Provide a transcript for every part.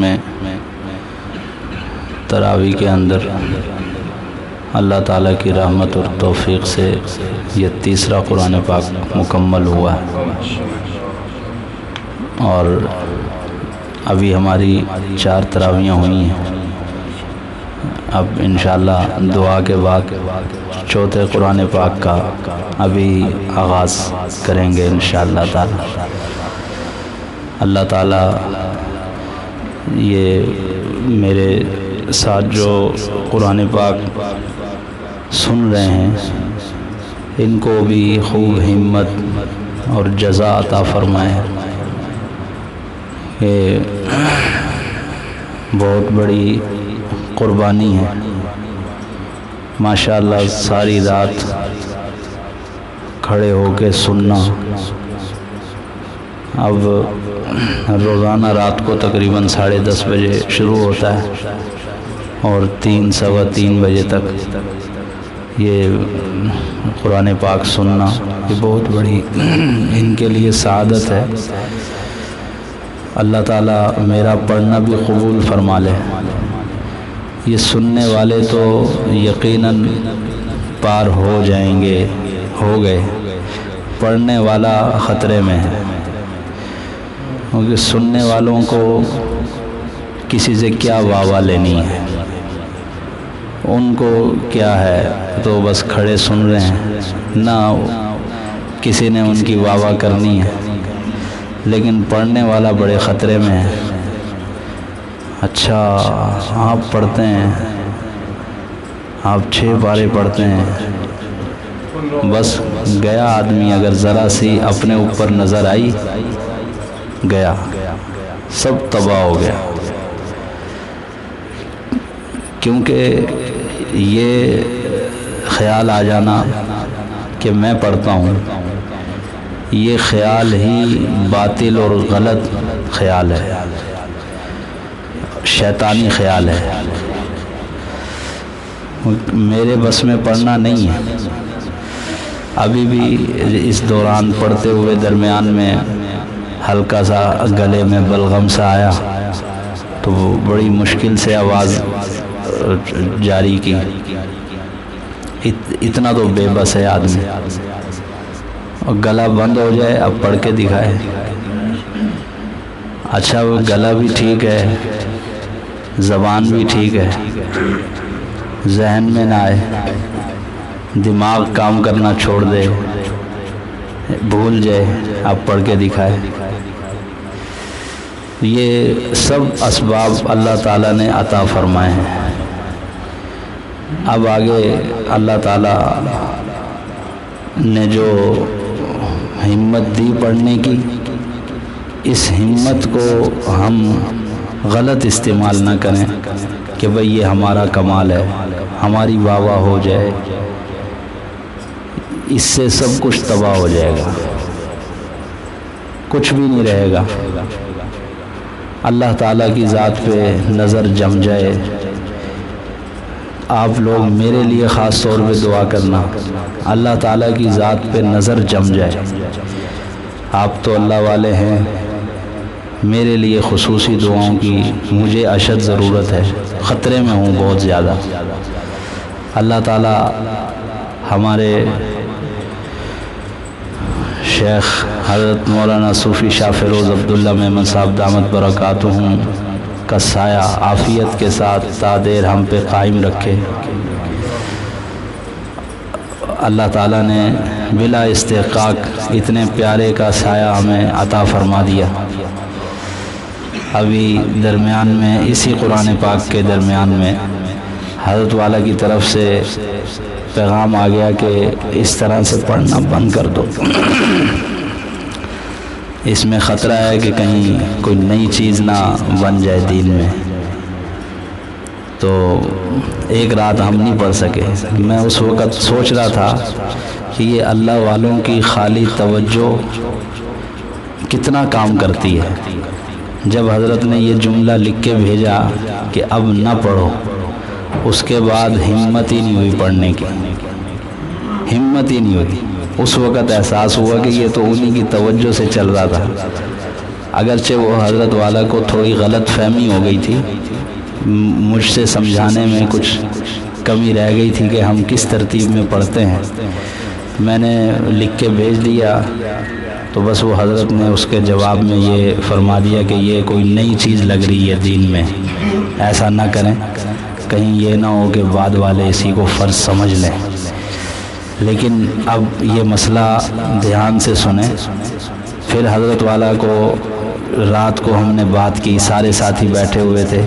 میں تراویح کے اندر اللہ تعالیٰ کی رحمت اور توفیق سے یہ تیسرا قرآن پاک مکمل ہوا ہے، اور ابھی ہماری 4 تراویحیں ہوئی ہیں۔ اب انشاءاللہ دعا کے بعد چوتھے قرآن پاک کا ابھی آغاز کریں گے انشاءاللہ تعالی۔ اللہ تعالیٰ یہ میرے ساتھ جو قرآن پاک سن رہے ہیں ان کو بھی خوب ہمت اور جزا عطا فرمائے۔ یہ بہت بڑی قربانی ہے، ماشاءاللہ ساری رات کھڑے ہو کے سننا۔ اب روزانہ رات کو تقریباً 10:30 بجے شروع ہوتا ہے اور 3 سوا 3 بجے تک یہ قرآن پاک سننا، یہ بہت بڑی ان کے لیے سعادت ہے۔ اللہ تعالیٰ میرا پڑھنا بھی قبول فرما لے۔ یہ سننے والے تو یقیناً پار ہو جائیں گے، ہو گئے، پڑھنے والا خطرے میں ہے، کیونکہ سننے والوں کو کسی سے کیا واہ لینی ہے، ان کو کیا ہے، تو بس کھڑے سن رہے ہیں، نہ کسی نے ان کی واہ کرنی ہے۔ لیکن پڑھنے والا بڑے خطرے میں ہے۔ اچھا آپ پڑھتے ہیں، آپ 6 پارے پڑھتے ہیں، بس گیا آدمی، اگر ذرا سی اپنے اوپر نظر آئی گیا، سب تباہ ہو گیا۔ کیونکہ یہ خیال آ جانا کہ میں پڑھتا ہوں، یہ خیال ہی باطل اور غلط خیال ہے، شیطانی خیال ہے۔ میرے بس میں پڑھنا نہیں ہے۔ ابھی بھی اس دوران پڑھتے ہوئے درمیان میں ہلکا سا گلے میں بلغم سا آیا تو وہ بڑی مشکل سے آواز جاری کی۔ اتنا تو بے بس ہے آدمی، اور گلا بند ہو جائے اب پڑھ کے دکھائے۔ اچھا وہ گلا بھی ٹھیک ہے، زبان بھی ٹھیک ہے، ذہن میں نہ آئے، دماغ کام کرنا چھوڑ دے، بھول جائے، اب پڑھ کے دکھائے۔ یہ سب اسباب اللہ تعالیٰ نے عطا فرمائے ہیں۔ اب آگے اللہ تعالیٰ نے جو ہمت دی پڑھنے کی، اس ہمت کو ہم غلط استعمال نہ کریں کہ بھئی یہ ہمارا کمال ہے، ہماری واہ واہ ہو جائے، اس سے سب کچھ تباہ ہو جائے گا، کچھ بھی نہیں رہے گا۔ اللہ تعالیٰ کی ذات پہ نظر جم جائے۔ آپ لوگ میرے لیے خاص طور پہ دعا کرنا، اللہ تعالیٰ کی ذات پہ نظر جم جائے۔ آپ تو اللہ والے ہیں، میرے لیے خصوصی دعاؤں کی مجھے اشد ضرورت ہے، خطرے میں ہوں بہت زیادہ۔ اللہ تعالیٰ ہمارے شیخ حضرت مولانا صوفی شاہ فیروز عبداللہ میمن صاحب دامت برکاتہم کا سایہ عافیت کے ساتھ تا دیر ہم پہ قائم رکھے۔ اللہ تعالیٰ نے بلا استحقاق اتنے پیارے کا سایہ ہمیں عطا فرما دیا۔ ابھی درمیان میں اسی قرآن پاک کے درمیان میں حضرت والا کی طرف سے پیغام آ گیا کہ اس طرح سے پڑھنا بند کر دو، اس میں خطرہ ہے کہ کہیں کوئی نئی چیز نہ بن جائے دین میں۔ تو ایک رات ہم نہیں پڑھ سکے۔ میں اس وقت سوچ رہا تھا کہ یہ اللہ والوں کی خالی توجہ کتنا کام کرتی ہے۔ جب حضرت نے یہ جملہ لکھ کے بھیجا کہ اب نہ پڑھو، اس کے بعد ہمت ہی نہیں ہوئی پڑھنے کی، ہمت ہی نہیں ہوئی۔ اس وقت احساس ہوا کہ یہ تو انہی کی توجہ سے چل رہا تھا، اگرچہ وہ حضرت والا کو تھوڑی غلط فہمی ہو گئی تھی، مجھ سے سمجھانے میں کچھ کمی رہ گئی تھی کہ ہم کس ترتیب میں پڑھتے ہیں، میں نے لکھ کے بھیج دیا، تو بس وہ حضرت نے اس کے جواب میں یہ فرما دیا کہ یہ کوئی نئی چیز لگ رہی ہے دین میں، ایسا نہ کریں، کہیں یہ نہ ہو کہ بعد والے اسی کو فرض سمجھ لیں۔ لیکن اب یہ مسئلہ دھیان سے سنیں۔ پھر حضرت والا کو رات کو ہم نے بات کی، سارے ساتھی بیٹھے ہوئے تھے۔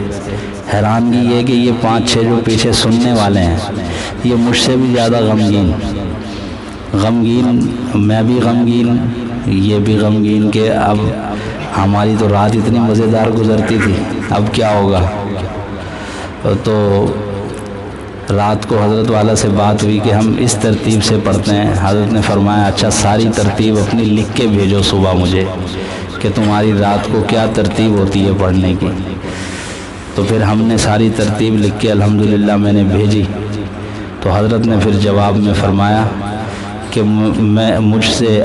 حیرانگی یہ کہ یہ 5-6 جو پیچھے سننے والے ہیں یہ مجھ سے بھی زیادہ غمگین، میں بھی غمگین، یہ بھی غمگین کہ اب ہماری تو رات اتنی مزیدار گزرتی تھی، اب کیا ہوگا۔ تو رات کو حضرت والا سے بات ہوئی کہ ہم اس ترتیب سے پڑھتے ہیں۔ حضرت نے فرمایا اچھا ساری ترتیب اپنی لکھ کے بھیجو صبح مجھے کہ تمہاری رات کو کیا ترتیب ہوتی ہے پڑھنے کی۔ تو پھر ہم نے ساری ترتیب لکھ کے الحمدللہ میں نے بھیجی، تو حضرت نے پھر جواب میں فرمایا کہ مجھ سے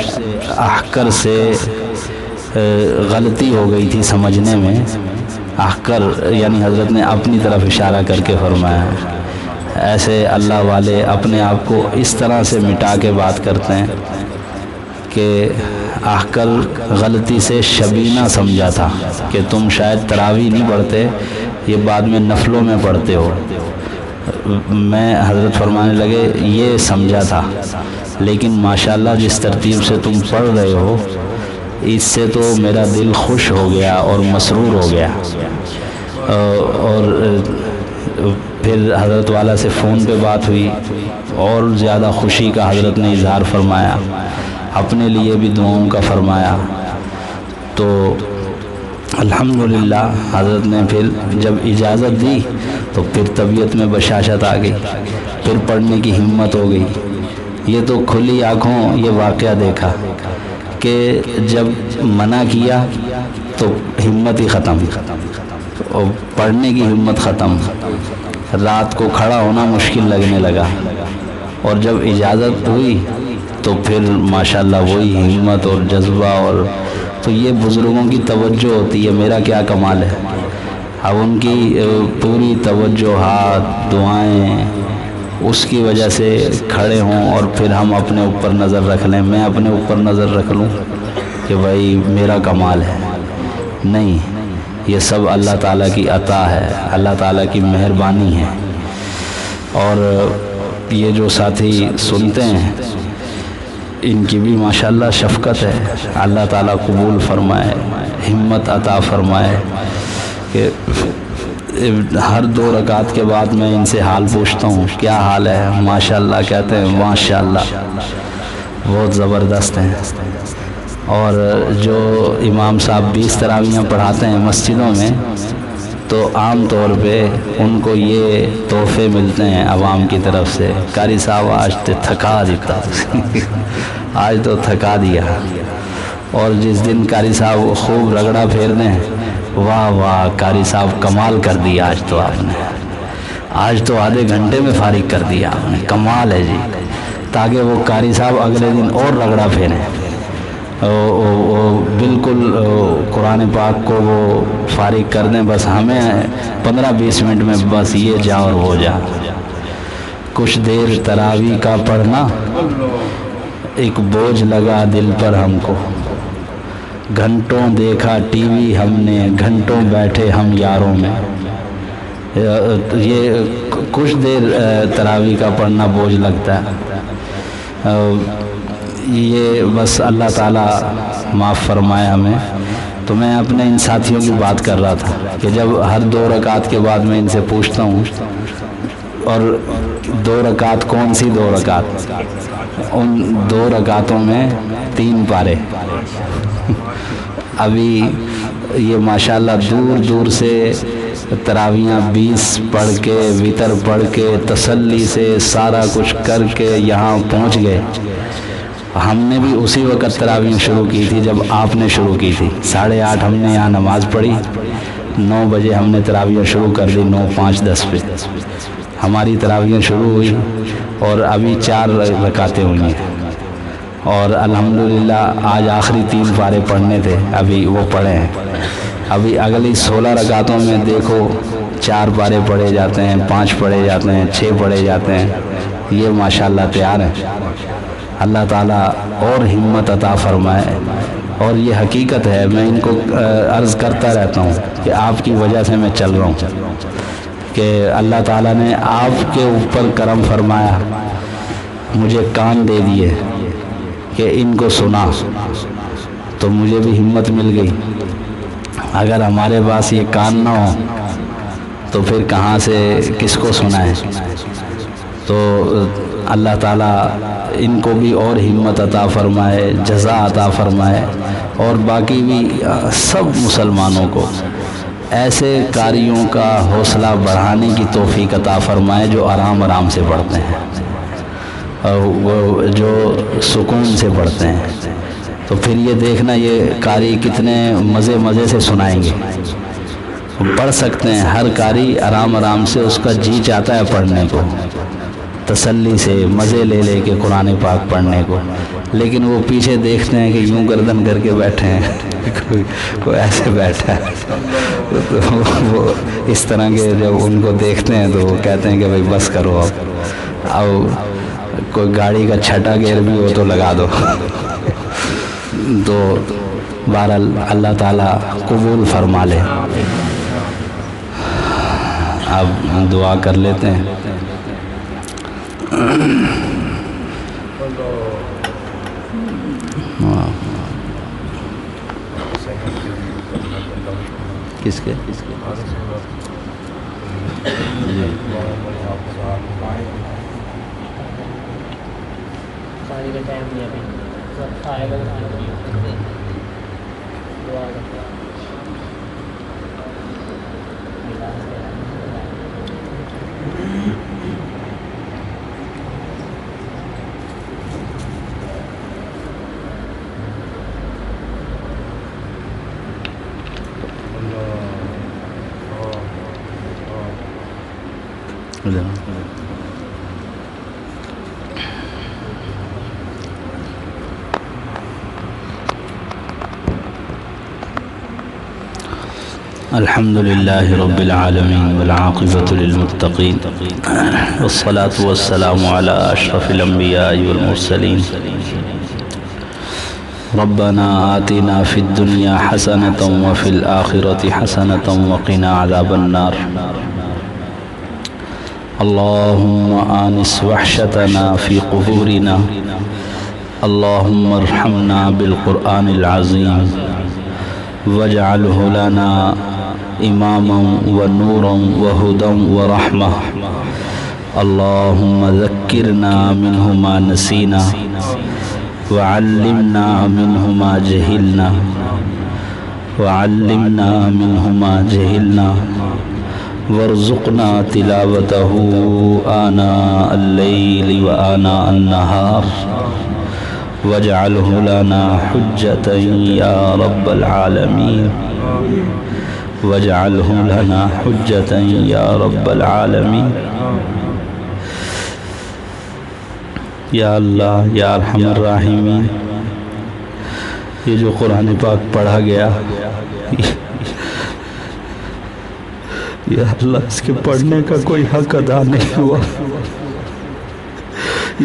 احکر سے غلطی ہو گئی تھی سمجھنے میں۔ احکر یعنی حضرت نے اپنی طرف اشارہ کر کے فرمایا، ایسے اللہ والے اپنے آپ کو اس طرح سے مٹا کے بات کرتے ہیں کہ احکر غلطی سے شبینہ سمجھا تھا کہ تم شاید تراویح نہیں پڑھتے، یہ بعد میں نفلوں میں پڑھتے ہو۔ میں حضرت فرمانے لگے یہ سمجھا تھا، لیکن ماشاءاللہ جس ترتیب سے تم پڑھ رہے ہو اس سے تو میرا دل خوش ہو گیا اور مسرور ہو گیا۔ اور پھر حضرت والا سے فون پہ بات ہوئی، اور زیادہ خوشی کا حضرت نے اظہار فرمایا، اپنے لیے بھی دعاؤں کا فرمایا۔ تو الحمدللہ حضرت نے پھر جب اجازت دی تو پھر طبیعت میں بشاشت آ گئی، پھر پڑھنے کی ہمت ہو گئی۔ یہ تو کھلی آنکھوں یہ واقعہ دیکھا کہ جب منع کیا تو ہمت ہی ختم، اور پڑھنے کی ہمت ختم، رات کو کھڑا ہونا مشکل لگنے لگا، اور جب اجازت ہوئی تو پھر ماشاءاللہ وہی ہمت اور جذبہ۔ اور تو یہ بزرگوں کی توجہ ہوتی ہے، میرا کیا کمال ہے۔ اب ان کی پوری توجہات دعائیں اس کی وجہ سے کھڑے ہوں، اور پھر ہم اپنے اوپر نظر رکھ لیں، میں اپنے اوپر نظر رکھ لوں کہ بھائی میرا کمال ہے، نہیں، یہ سب اللہ تعالیٰ کی عطا ہے، اللہ تعالیٰ کی مہربانی ہے۔ اور یہ جو ساتھی سنتے ہیں ان کی بھی ماشاءاللہ شفقت ہے، اللہ تعالیٰ قبول فرمائے، ہمت عطا فرمائے کہ ہر 2 رکعت کے بعد میں ان سے حال پوچھتا ہوں کیا حال ہے، ماشاءاللہ کہتے ہیں، ماشاءاللہ بہت زبردست ہیں۔ اور جو امام صاحب 20 تراویحیں پڑھاتے ہیں مسجدوں میں، تو عام طور پہ ان کو یہ تحفے ملتے ہیں عوام کی طرف سے، قاری صاحب آج تو تھکا دیتا آج تو تھکا دیا۔ اور جس دن قاری صاحب خوب رگڑا پھیر دیں، واہ واہ قاری صاحب کمال کر دیا، آج تو آدھے گھنٹے میں فارغ کر دیا آپ نے، کمال ہے جی، تاکہ وہ قاری صاحب اگلے دن اور رگڑا پھیریں، بالکل قرآن پاک کو وہ فارغ کر دیں، بس ہمیں 15-20 منٹ میں بس یہ جا اور وہ جا۔ کچھ دیر تراویح کا پڑھنا ایک بوجھ لگا دل پر ہم کو، گھنٹوں دیکھا ٹی وی ہم نے، گھنٹوں بیٹھے ہم یاروں میں۔ یہ کچھ دیر تراویح کا پڑھنا بوجھ لگتا ہے، یہ بس اللہ تعالیٰ معاف فرمائے ہمیں۔ تو میں اپنے ان ساتھیوں کی بات کر رہا تھا کہ جب ہر 2 رکعت کے بعد میں ان سے پوچھتا ہوں، اور 2 رکعت کون سی 2 رکعت، ان 2 رکعتوں میں 3 پارے۔ ابھی یہ ماشاءاللہ دور دور سے تراویحاں 20 پڑھ کے، وتر پڑھ کے، تسلی سے سارا کچھ کر کے یہاں پہنچ گئے۔ ہم نے بھی اسی وقت تراویح شروع کی تھی جب آپ نے شروع کی تھی، 8:30 ہم نے یہاں نماز پڑھی، 9 بجے ہم نے تراویح شروع کر دی، 9, 5, 10 پہ ہماری تراویح شروع ہوئی، اور ابھی 4 رکعتیں ہوئی ہیں۔ اور الحمدللہ آج آخری 3 پارے پڑھنے تھے، ابھی وہ پڑھے ہیں۔ ابھی اگلی 16 رکعتوں میں دیکھو 4 پارے پڑھے جاتے ہیں، 5 پڑھے جاتے ہیں، 6 پڑھے جاتے ہیں۔ یہ ماشاءاللہ تیار ہے۔ اللہ تعالیٰ اور ہمت عطا فرمائے۔ اور یہ حقیقت ہے، میں ان کو عرض کرتا رہتا ہوں کہ آپ کی وجہ سے میں چل رہا ہوں، کہ اللہ تعالیٰ نے آپ کے اوپر کرم فرمایا، مجھے کان دے دیے کہ ان کو سنا، تو مجھے بھی ہمت مل گئی۔ اگر ہمارے پاس یہ کان نہ ہو تو پھر کہاں سے کس کو سنائیں؟ تو اللہ تعالیٰ ان کو بھی اور ہمت عطا فرمائے، جزا عطا فرمائے، اور باقی بھی سب مسلمانوں کو ایسے قاریوں کا حوصلہ بڑھانے کی توفیق عطا فرمائے جو آرام آرام سے پڑھتے ہیں، اور وہ جو سکون سے پڑھتے ہیں۔ تو پھر یہ دیکھنا یہ قاری کتنے مزے مزے سے سنائیں گے۔ پڑھ سکتے ہیں ہر قاری آرام آرام سے، اس کا جی چاہتا ہے پڑھنے کو، تسلی سے مزے لے لے کے قرآن پاک پڑھنے کو، لیکن وہ پیچھے دیکھتے ہیں کہ یوں گردن کر کے بیٹھے ہیں، کوئی ایسے بیٹھا ہے۔ وہ اس طرح کے جب ان کو دیکھتے ہیں تو وہ کہتے ہیں کہ بھائی بس کرو، اب کوئی گاڑی کا چھٹا گیئر بھی ہو تو لگا دو۔ تو بہرحال اللہ تعالیٰ قبول فرما لے۔ اب دعا کر لیتے ہیں۔ کس کے الحمد لله رب العالمين والعاقبة للمتقين والصلاة والسلام على أشرف الأنبياء والمرسلين ربنا آتنا في الدنيا حسنة وفي الآخرة حسنة وقنا عذاب النار اللهم آنس وحشتنا في قبورنا اللهم ارحمنا بالقرآن العظيم واجعله لنا إماما ونورا وهدى ورحمة اللهم ذكرنا منه ما نسينا وعلمنا منه ما جهلنا وعلمنا منه ما جهلنا وارزقنا تلاوته آناء الليل وآناء النهار واجعله لنا حجة يا رب العالمين واجعله لنا حجة يا رب العالمين یا اللہ یا ارحم الراحمین۔ یہ جو قرآن پاک پڑھا گیا یا اللہ اس کے پڑھنے کا کوئی حق ادا نہیں ہوا،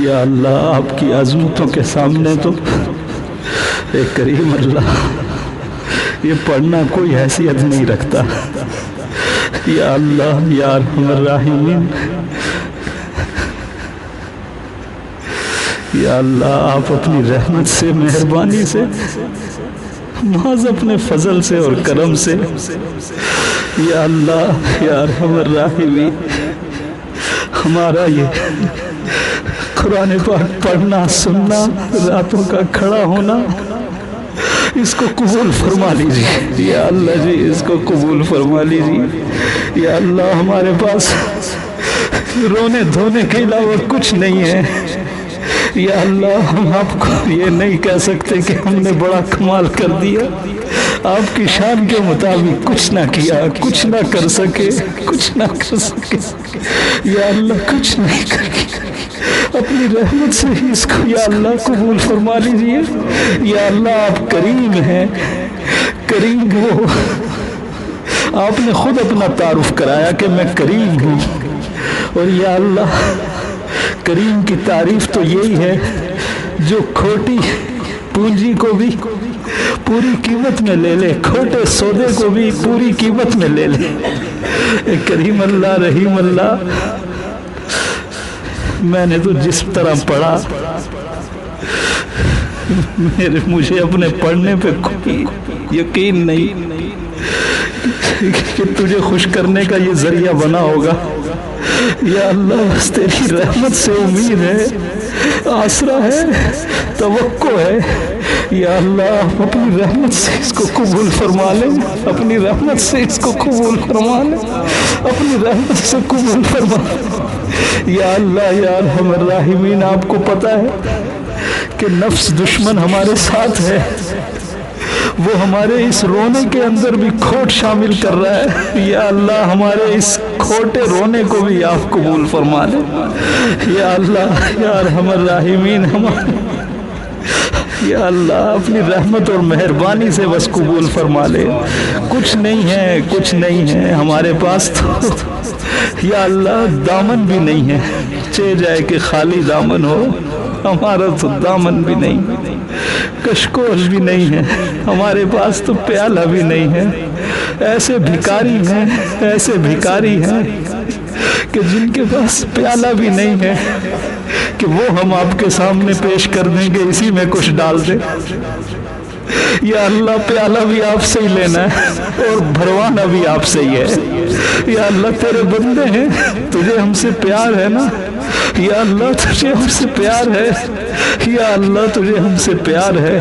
یا اللہ آپ کی عظمتوں کے سامنے تو اے کریم اللہ یہ پڑھنا کوئی حیثیت نہیں رکھتا۔ یا اللہ یا ارحم الراحمین، یا اللہ آپ اپنی رحمت سے مہربانی سے محض اپنے فضل سے اور کرم سے یا اللہ یا ارحم الراحمین ہمارا یہ قرآن پاک پڑھنا سننا راتوں کا کھڑا ہونا اس کو قبول فرما لیجیے یا اللہ جی، اس کو قبول فرما لیجیے یا اللہ۔ ہمارے پاس رونے دھونے کے علاوہ کچھ نہیں ہے یا اللہ، ہم آپ کو یہ نہیں کہہ سکتے کہ ہم نے بڑا کمال کر دیا، آپ کی شان کے مطابق کچھ نہ کیا، کچھ نہ کر سکے، کچھ نہ کر سکے یا اللہ، کچھ نہیں کر اپنی رحمت سے ہی اس کو یا اللہ قبول فرما لیجیے۔ یا اللہ آپ کریم ہیں، کریم ہو، آپ نے خود اپنا تعارف کرایا کہ میں کریم ہوں، اور یا اللہ کریم کی تعریف تو یہی ہے جو کھوٹی پونجی کو بھی پوری قیمت میں لے لے، کھوٹے سودے کو بھی پوری قیمت میں لے لے۔ اے کریم اللہ، رحیم اللہ، میں نے تو جس طرح پڑھا مجھے اپنے پڑھنے پہ کوئی یقین نہیں کہ تجھے خوش کرنے کا یہ ذریعہ بنا ہوگا۔ یا اللہ بس تیری رحمت سے امید ہے، آسرا ہے، توقع ہے۔ یا اللہ اپنی رحمت سے اس کو قبول فرما لے، اپنی رحمت سے اس کو قبول فرما لے، اپنی رحمت سے قبول فرما لے۔ یا اللہ یا ارحم الراحمین، آپ کو پتہ ہے کہ نفس دشمن ہمارے ساتھ ہے، وہ ہمارے اس رونے کے اندر بھی کھوٹ شامل کر رہا ہے۔ یا اللہ ہمارے اس کھوٹے رونے کو بھی آپ قبول فرما لے۔ یا اللہ یا ارحم الراحمین، ہمارے یا اللہ اپنی رحمت اور مہربانی سے بس قبول فرما لے۔ کچھ نہیں ہے، کچھ نہیں ہے ہمارے پاس تو یا اللہ دامن بھی نہیں ہے، چہ جائے کہ خالی دامن ہو، ہمارا تو دامن بھی نہیں، کشکول بھی نہیں ہے ہمارے پاس، تو پیالہ بھی نہیں ہے۔ ایسے بھکاری ہیں، ایسے بھکاری ہیں کہ جن کے پاس پیالہ بھی نہیں ہے کہ وہ ہم آپ کے سامنے پیش کر دیں کہ اسی میں کچھ ڈال دیں۔ یا اللہ پیالہ بھی آپ سے ہی لینا ہے اور بھروانا بھی آپ سے ہی ہے۔ یا اللہ تیرے بندے ہیں، تجھے ہم سے پیار ہے نا؟ یا اللہ تجھے ہم سے پیار ہے، یا اللہ تجھے ہم سے پیار ہے۔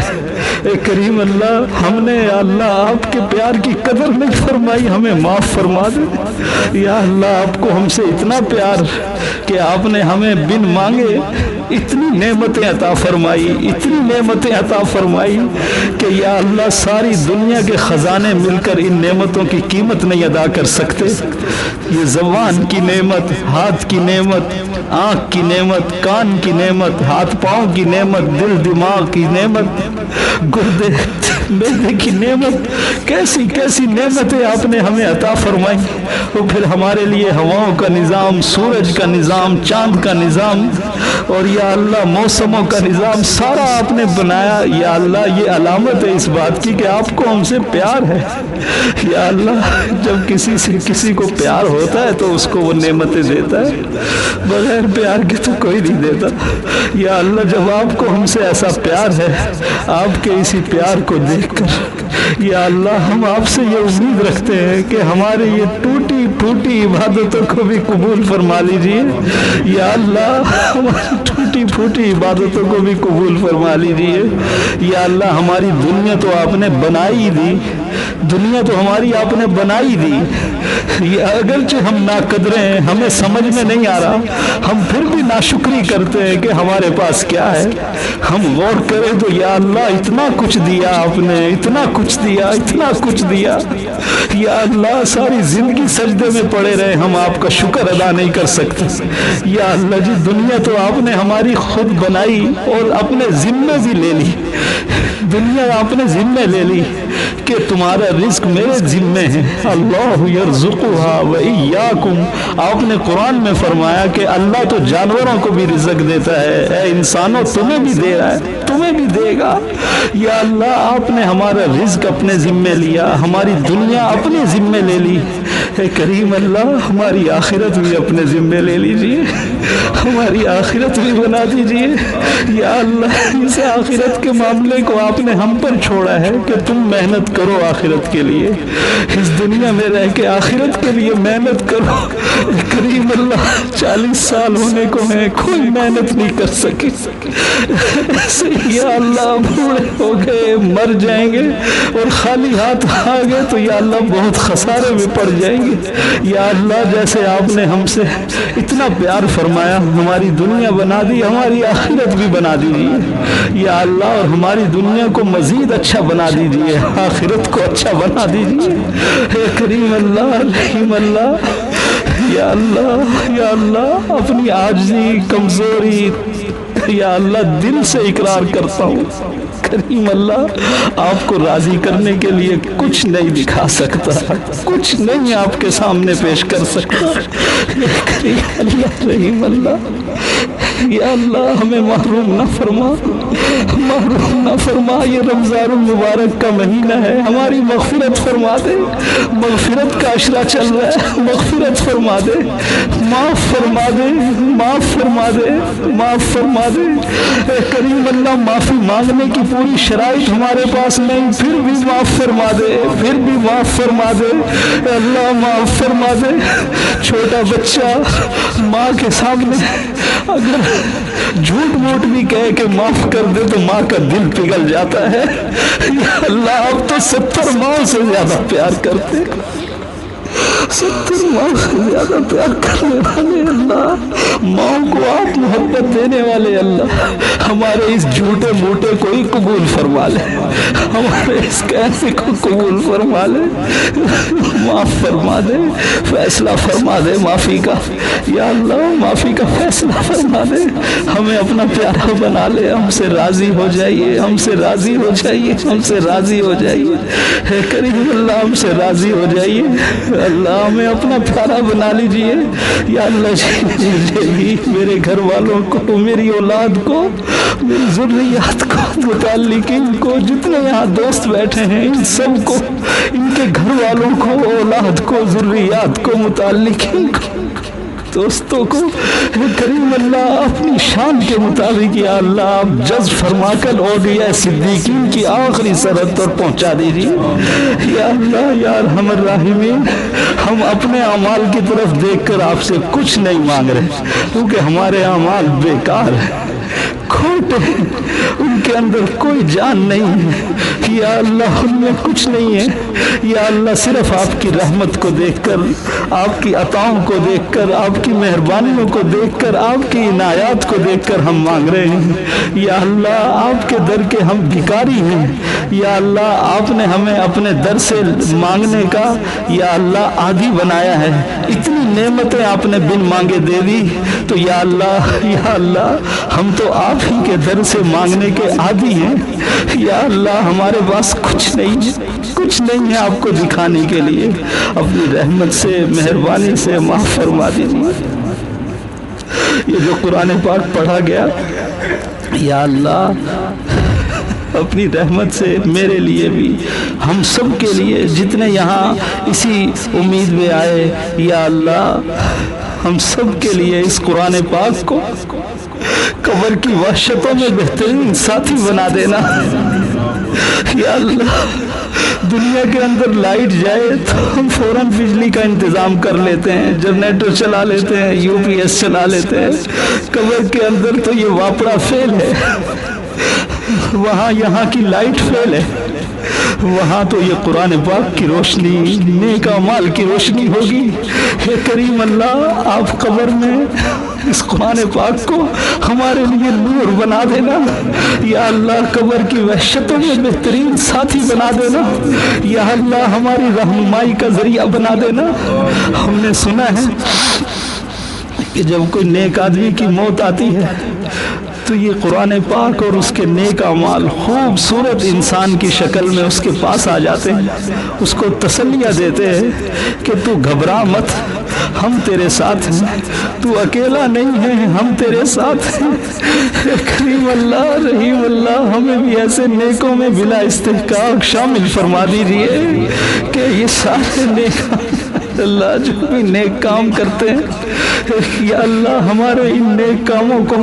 اے کریم اللہ، ہم نے یا اللہ آپ کے پیار کی قدر نہیں فرمائی، ہمیں معاف فرما دے۔ یا اللہ آپ کو ہم سے اتنا پیار کہ آپ نے ہمیں بن مانگے اتنی نعمتیں عطا فرمائی، اتنی نعمتیں عطا فرمائی کہ یا اللہ ساری دنیا کے خزانے مل کر ان نعمتوں کی قیمت نہیں ادا کر سکتے۔ یہ زبان کی نعمت، ہاتھ کی نعمت، آنکھ کی نعمت، کان کی نعمت، ہاتھ پاؤں کی نعمت، دل دماغ کی نعمت، گردے معدے کی نعمت، کیسی کیسی نعمتیں آپ نے ہمیں عطا فرمائی۔ اور پھر ہمارے لیے ہواؤں کا نظام، سورج کا نظام، چاند کا نظام، اور یا اللہ موسموں کا نظام سارا آپ نے بنایا۔ یا اللہ یہ علامت ہے اس بات کی کہ آپ کو ہم سے پیار ہے۔ یا اللہ جب کسی سے کسی کو پیار ہوتا ہے تو اس کو وہ نعمتیں دیتا ہے، بغیر پیار کے تو کوئی نہیں دیتا۔ یا اللہ جب آپ کو ہم سے ایسا پیار ہے، آپ کے اسی پیار کو دیکھ کر یا اللہ ہم آپ سے یہ امید رکھتے ہیں کہ ہماری یہ ٹوٹی پھوٹی عبادتوں کو بھی قبول فرما لیجیے۔ یا اللہ ہماری ٹوٹی پھوٹی عبادتوں کو بھی قبول فرما لیجیے۔ یا اللہ ہماری دنیا تو آپ نے بنائی دی، دنیا تو ہماری آپ نے بنائی دی، اگرچہ ہم ناقدریں ہیں، ہمیں سمجھ میں نہیں آ رہا، ہم پھر بھی ناشکری کرتے ہیں کہ ہمارے پاس کیا ہے۔ ہم غور کریں تو یا اللہ اتنا کچھ دیا آپ نے، اتنا کچھ دیا، اتنا کچھ دیا۔ یا اللہ ساری زندگی سجدے میں پڑے رہے، ہم آپ کا شکر ادا نہیں کر سکتے۔ یا اللہ جی دنیا تو آپ نے ہماری خود بنائی اور اپنے ذمے بھی لے لی، دنیا آپ نے ذمے لے لی کہ تمہارا رزق میرے ذمے ہے۔ اللہ یرزقها وإیاکم، آپ نے قرآن میں فرمایا کہ اللہ تو جانوروں کو بھی رزق دیتا ہے، اے انسانوں تمہیں بھی دے رہا ہے، تمہیں بھی دے گا۔ یا اللہ آپ نے ہمارا رزق اپنے ذمے لیا، ہماری دنیا اپنے ذمے لے لی۔ اے کریم اللہ ہماری آخرت بھی اپنے ذمے لے لیجئے، ہماری آخرت بھی بنا دیجئے۔ یا اللہ اس آخرت کے معاملے کو آپ نے ہم پر چھوڑا ہے کہ تم محنت کرو آخرت کے لیے، اس دنیا میں رہ کے آخرت کے لیے محنت کرو۔ کریم اللہ 40 سال ہونے کو ہیں، کوئی محنت نہیں کر سکے، یا اللہ بوڑھے ہو گئے مر جائیں گے اور خالی ہاتھ آ گئے تو یا اللہ بہت خسارے میں پڑ جائیں گے۔ یا اللہ جیسے آپ نے ہم سے اتنا پیار فرمایا، ہماری دنیا بنا دی، ہماری آخرت بھی بنا دیجیے یا اللہ، اور ہماری دنیا کو مزید اچھا بنا دیجیے، آخرت کو اچھا بنا دیجیے۔ اے کریم اللہ، رحیم اللہ، یا اللہ اپنی عاجزی کمزوری یا اللہ دل سے اقرار کرتا ہوں، کریم اللہ آپ کو راضی کرنے کے لیے کچھ نہیں دکھا سکتا، کچھ نہیں آپ کے سامنے پیش کر سکتا، کریم اللہ رحیم اللہ یا اللہ ہمیں محروم نہ فرما، محروم نہ فرما۔ یہ رمضان المبارک کا مہینہ ہے، ہماری مغفرت فرما دے، مغفرت کا عشرہ چل رہا ہے، مغفرت فرما دے، معاف فرما دے، معاف فرما دے، معاف فرما دے۔ اے کریم اللہ معافی مانگنے کی پوری شرائط ہمارے پاس نہیں، پھر بھی معاف فرما دے، پھر بھی معاف فرما دے، اے اللہ معاف فرما دے۔ چھوٹا بچہ ماں کے سامنے اگر جھوٹ موٹ بھی کہے کہ معاف کر دے تو ماں کا دل پگھل جاتا ہے۔ یا اللہ آپ تو 70 ماں سے زیادہ پیار کرتے، 70 ماں سے زیادہ پیار کرنے والے اللہ، ماں کو آپ محبت دینے والے اللہ، ہمارے اس جھوٹے موٹے کو ہی قبول فرما لے، ہمارے اس کہنے کو قبول فرما لے، معاف فرما دے، فیصلہ فرما دے معافی کا، یا اللہ معافی کا فیصلہ فرما دے، ہمیں اپنا پیارا بنا لے، ہم سے راضی ہو جائیے، ہم سے راضی ہو جائیے، ہم سے راضی ہو جائیے، اے کریم اللہ ہم سے راضی ہو جائیے، اللہ ہمیں اپنا پیارا بنا لیجئے، یا اللہ مجھے بھی، میرے گھر والوں کو، میری اولاد کو، میری ذریات کو، متعلقین کو، جتنے یہاں دوست بیٹھے ہیں ان سب کو، ان کے گھر والوں کو، اولاد کو، ذریات کو، متعلقین کو، دوستوں کو، کریم اللہ اپنی شان کے مطابق یا اللہ آپ جذب فرما کر اولیاء صدیقین کی آخری سرحد پر پہنچا دیجیے، یا اللہ یا ارحم الراحمین۔ ہم اپنے اعمال کی طرف دیکھ کر آپ سے کچھ نہیں مانگ رہے، کیونکہ ہمارے اعمال بیکار ہیں، کھوٹے ہیں، ان کے اندر کوئی جان نہیں ہے، یا اللہ ان میں کچھ نہیں ہے، یا اللہ صرف آپ کی رحمت کو دیکھ کر، آپ کی عطاؤں کو دیکھ کر، آپ کی مہربانیوں کو دیکھ کر، آپ کی عنایات کو دیکھ کر ہم مانگ رہے ہیں، یا اللہ آپ کے در کے ہم بھکاری ہیں، یا اللہ آپ نے ہمیں اپنے در سے مانگنے کا یا اللہ عادی بنایا ہے، اتنی نعمتیں آپ نے بن مانگے دے دی، تو یا اللہ ہم تو آپ ہی کے در سے مانگنے کے عادی ہیں، یا اللہ ہمارے پاس کچھ نہیں ہے، کچھ نہیں ہے آپ کو دکھانے کے لیے، اپنی رحمت سے مہربانی سے معاف فرما دیجیے۔ یہ جو قرآن پاک پڑھا گیا، یا اللہ اپنی رحمت سے میرے لیے بھی، ہم سب کے لیے جتنے یہاں اسی امید میں آئے، یا اللہ ہم سب کے لیے اس قرآن پاک کو قبر کی وحشتوں میں بہترین ساتھی بنا دینا، یا اللہ دنیا کے اندر لائٹ جائے تو ہم فوراً بجلی کا انتظام کر لیتے ہیں، جنریٹر چلا لیتے ہیں، یو پی ایس چلا لیتے ہیں، قبر کے اندر تو یہ واپڑا فیل ہے، وہاں یہاں کی لائٹ فیل ہے، وہاں تو یہ قرآن پاک کی روشنی، نیک اعمال کی روشنی ہوگی۔ اے کریم اللہ آپ قبر میں اس قرآن پاک کو ہمارے لیے نور بنا دینا، یا اللہ قبر کی وحشتوں میں بہترین ساتھی بنا دینا، یا اللہ ہماری رہنمائی کا ذریعہ بنا دینا۔ ہم نے سنا ہے کہ جب کوئی نیک آدمی کی موت آتی ہے تو یہ قرآن پاک اور اس کے نیک اعمال خوبصورت انسان کی شکل میں اس کے پاس آ جاتے ہیں، اس کو تسلیہ دیتے ہیں کہ تو گھبرا مت، ہم تیرے ساتھ ہیں، تو اکیلا نہیں ہے، ہم تیرے ساتھ ہیں۔ کریم اللہ رحیم اللہ ہمیں بھی ایسے نیکوں میں بلا استحقاق شامل فرما دیجیے کہ یہ سارے نیک اللہ جو بھی نیک کام کرتے ہیں، یا اللہ ہمارے ان نیک کاموں کو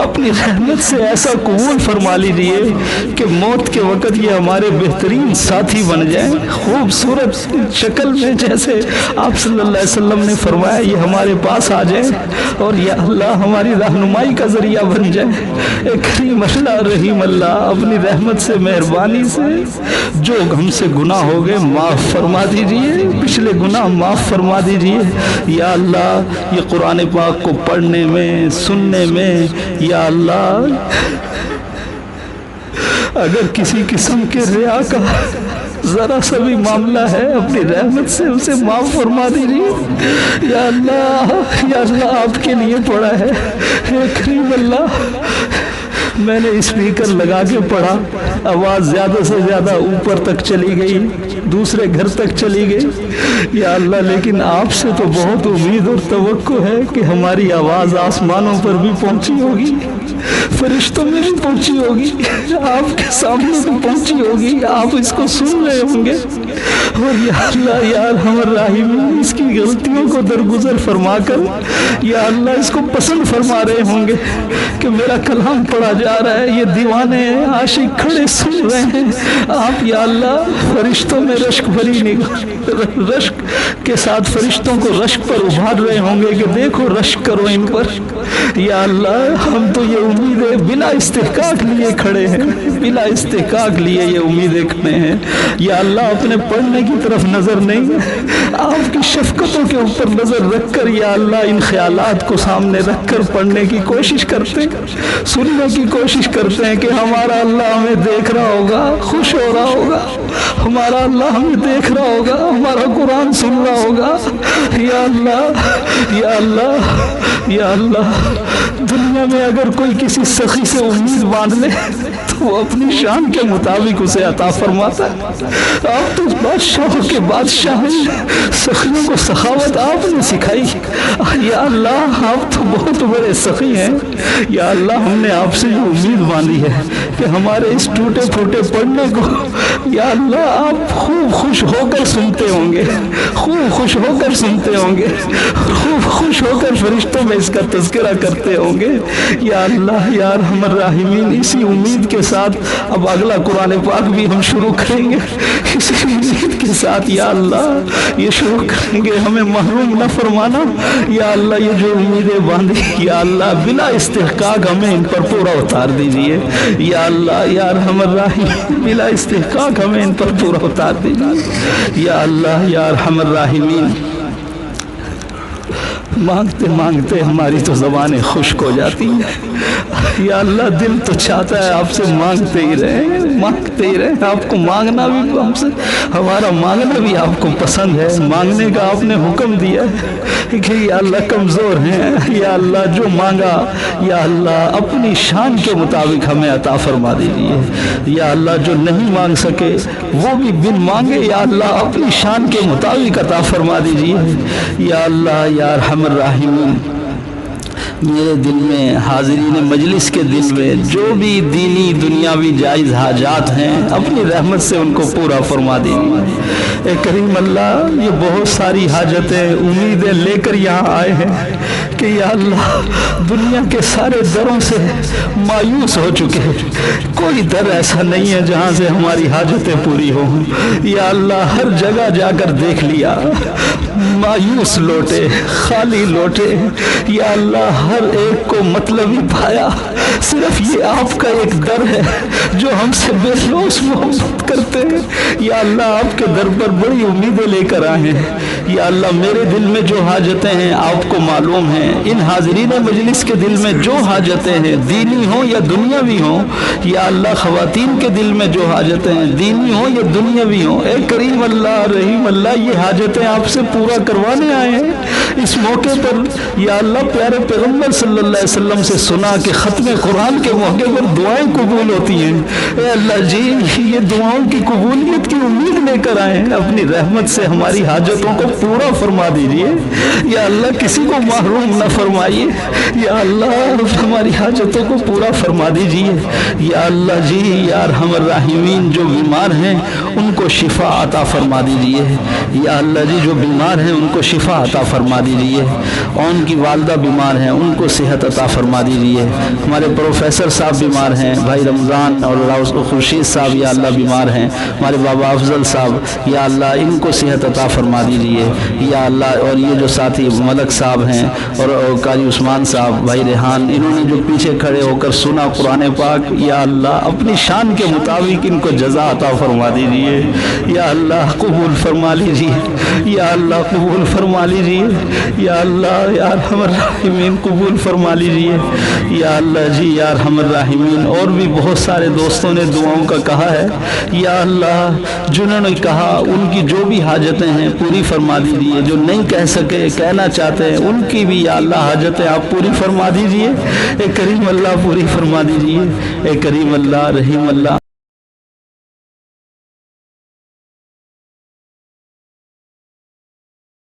اپنی رحمت سے ایسا قبول فرما لیجیے کہ موت کے وقت یہ ہمارے بہترین ساتھی بن جائیں، خوبصورت شکل میں جیسے آپ صلی اللہ علیہ وسلم نے فرمایا یہ ہمارے پاس آ جائیں، اور یا اللہ ہماری رہنمائی کا ذریعہ بن جائیں۔ اے کریم اللہ رحیم اللہ اپنی رحمت سے مہربانی سے جو ہم سے گناہ ہو گئے معاف فرما دیجیے، پچھلے گناہ معاف فرما دیجیے، یا اللہ یہ قرآن پاک کو پڑھنے میں، سننے میں، یا اللہ اگر کسی قسم کے ریا کا ذرا سا بھی معاملہ ہے اپنی رحمت سے اسے معاف فرما دیجیے یا اللہ آپ کے لیے پڑھا ہے اے کریم اللہ. میں نے اسپیکر لگا کے پڑھا, آواز زیادہ سے زیادہ اوپر تک چلی گئی, دوسرے گھر تک چلی گئی یا اللہ, لیکن آپ سے تو بہت امید اور توقع ہے کہ ہماری آواز آسمانوں پر بھی پہنچی ہوگی, فرشتوں میں بھی پہنچی ہوگی, آپ کے سامنے بھی پہنچی ہوگی, آپ اس کو سن رہے ہوں گے. اور یا اللہ یا ارحم الراحمین اس کی غلطیوں کو درگزر فرما کر یا اللہ اس کو پسند فرما رہے ہوں گے کہ میرا کلام پڑھا جا رہا ہے, یہ دیوانے عاشق کھڑے سن رہے ہیں. آپ یا اللہ فرشتوں میں رشک بھری نگاہ, رشک کے ساتھ فرشتوں کو رشک پر ابھار رہے ہوں گے کہ دیکھو رشک کرو ان پر. یا اللہ ہم تو یہ امیدیں بلا استحقاق لیے کھڑے ہیں, بلا استحقاق لیے یہ امیدیں کھڑے ہیں. یا اللہ اپنے پڑھنے کی طرف نظر نہیں, آپ کی شفقتوں کے اوپر نظر رکھ کر یا اللہ ان خیالات کو سامنے رکھ کر پڑھنے کی کوشش کرتے ہیں, سننے کی کوشش کرتے ہیں کہ ہمارا اللہ ہمیں دیکھ رہا ہوگا, خوش ہو رہا ہوگا, ہمارا اللہ ہمیں دیکھ رہا ہوگا, ہمارا قرآن سن رہا ہوگا. یا اللہ یا اللہ یا اللہ, دنیا میں اگر کوئی کسی سخی سے امید باندھ لے تو وہ اپنی شان کے مطابق اسے عطا فرماتا ہے. آپ تو بادشاہوں کے بادشاہ ہیں, سخیوں کو سخاوت آپ نے سکھائی. یا اللہ آپ تو بہت بڑے سخی ہیں. یا اللہ ہم نے آپ سے جو امید باندھی ہے کہ ہمارے اس ٹوٹے پھوٹے پڑھنے کو یا اللہ آپ خوب خوش ہو کر سنتے ہوں گے, خوب خوش ہو کر سنتے ہوں گے, خوب خوش ہو کر فرشتوں میں اس کا تذکرہ کرتے ہوں گے. یا اللہ یا ارحم الراحمین اسی امید کے ساتھ اب اگلا قرآن پاک بھی ہم شروع کریں گے, اسی امید کے ساتھ یا اللہ یہ شروع کریں گے, ہمیں محروم نہ فرمانا. یا اللہ یہ جو امیدیں باندھی یا اللہ بلا استحقاق ہمیں ان پر پورا اتار دیجیے. یا اللہ یا ارحم الراحمین بلا استحقاق ہمیں ان پر پورا اتار دیجیے. یا اللہ یا ارحم الراحمین مانگتے مانگتے ہماری تو زبانیں خشک ہو جاتی ہیں. یا اللہ دل تو چاہتا ہے آپ سے مانگتے ہی رہیں, مانگتے ہی رہیں. آپ کو مانگنا بھی ہم سے, ہمارا مانگنا بھی آپ کو پسند ہے. مانگنے کا آپ نے حکم دیا ہے کہ یا اللہ کمزور ہیں. یا اللہ جو مانگا یا اللہ اپنی شان کے مطابق ہمیں عطا فرما دیجیے. یا اللہ جو نہیں مانگ سکے وہ بھی بن مانگے یا اللہ اپنی شان کے مطابق عطا فرما دیجیے. یا اللہ یا ارحم الراحمین میرے دل میں حاضرین مجلس کے دل میں جو بھی دینی دنیاوی جائز حاجات ہیں اپنی رحمت سے ان کو پورا فرما دیجیے. اے کریم اللہ یہ بہت ساری حاجتیں امیدیں لے کر یہاں آئے ہیں کہ یا اللہ دنیا کے سارے دروں سے مایوس ہو چکے ہیں, کوئی در ایسا نہیں ہے جہاں سے ہماری حاجتیں پوری ہوں. یا اللہ ہر جگہ جا کر دیکھ لیا, مایوس لوٹے, خالی لوٹے. یا اللہ ہر ایک کو مطلب ہی پایا, صرف یہ آپ کا ایک در ہے جو ہم سے بے لوث محبت کرتے ہیں. یا اللہ آپ کے در پر بڑی امیدیں لے کر آئے ہیں. یا اللہ میرے دل میں جو حاجتیں ہیں آپ کو معلوم ہیں, ان حاضرین مجلس کے دل میں جو حاجتیں ہیں دینی ہوں یا دنیاوی ہوں, یا اللہ خواتین کے دل میں جو حاجتیں ہیں دینی ہوں یا دنیاوی ہوں, اے کریم اللہ رحیم اللہ یہ حاجتیں آپ سے پورا کروانے آئے ہیں. اس موقع پر یا اللہ پیارے پیغمبر صلی اللہ علیہ وسلم سے سنا کہ ختم قرآن کے موقع پر دعائیں قبول ہوتی ہیں. اے اللہ جی یہ دعاؤں کی قبولیت کی امید لے کر آئے ہیں, اپنی رحمت سے ہماری حاجتوں کو پورا فرما دیجیے. یا اللہ کسی کو محروم نہ فرمائیے. یا اللہ ہماری حاجتوں کو پورا فرما دیجیے. یا اللہ جی یا ارحم الراحمین جو بیمار ہیں ان کو شفا عطا فرما دیجیے. یا اللہ جی جو بیمار ہیں ان کو شفا عطا فرما دیجیے, اور ان کی والدہ بیمار ہیں ان کو صحت عطا فرما دیجیے. ہمارے پروفیسر صاحب بیمار ہیں, بھائی رمضان اور خورشید صاحب یا اللہ بیمار ہیں, ہمارے بابا افضل صاحب یا اللہ ان کو صحت عطا فرما دیجیے. یا اللہ اور یہ جو ساتھی ملک صاحب ہیں اور قاری عثمان صاحب بھائی ریحان, انہوں نے جو پیچھے کھڑے ہو کر سنا قرآن پاک, یا اللہ اپنی شان کے مطابق ان کو جزا عطا فرما دیجیے. یا اللہ قبول فرما لیجیے. یا اللہ قبول فرما لیجیے. یا اللہ یا ارحم الراحمین قبول فرما لیجیے. یا اللہ وجہ یا ارحم الراحمین۔ اور بھی بہت سارے دوستوں نے دعاؤں کا کہا ہے، یا اللہ جنہوں نے کہا ان کی جو بھی حاجتیں ہیں پوری فرما دیجیے، جو نہیں کہہ سکے کہنا چاہتے ہیں ان کی بھی یا اللہ حاجتیں آپ پوری فرما دیجیے، اے کریم اللہ پوری فرما دیجیے، اے کریم اللہ رحیم اللہ